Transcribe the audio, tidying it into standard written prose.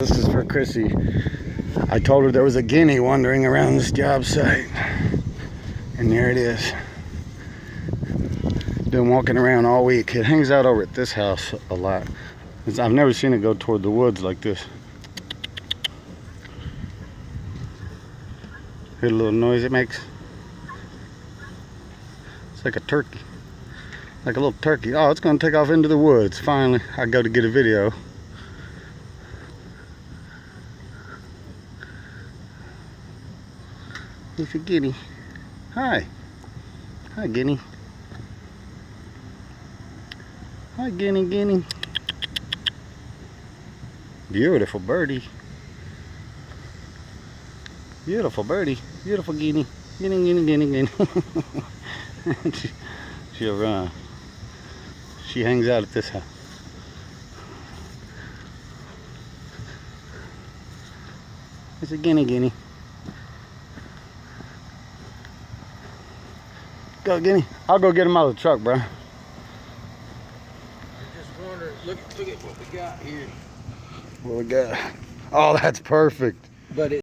This is for Chrissy. I told her there was a guinea wandering around this job site. And there it is. Been walking around all week. It hangs out over at this house a lot. I've never seen it go toward the woods like this. Hear the little noise it makes? It's like a turkey. Like a little turkey. Oh, it's gonna take off into the woods. Finally, I go to get a video. It's a guinea. Hi. Hi, guinea. Hi, guinea. Beautiful birdie. Beautiful birdie. Beautiful guinea. Guinea. She'll run. She hangs out at this house. It's a guinea. Go, Guinea. I'll go get him out of the truck, bro. I just wonder, look at what we got here. What we got? Oh, that's perfect. But it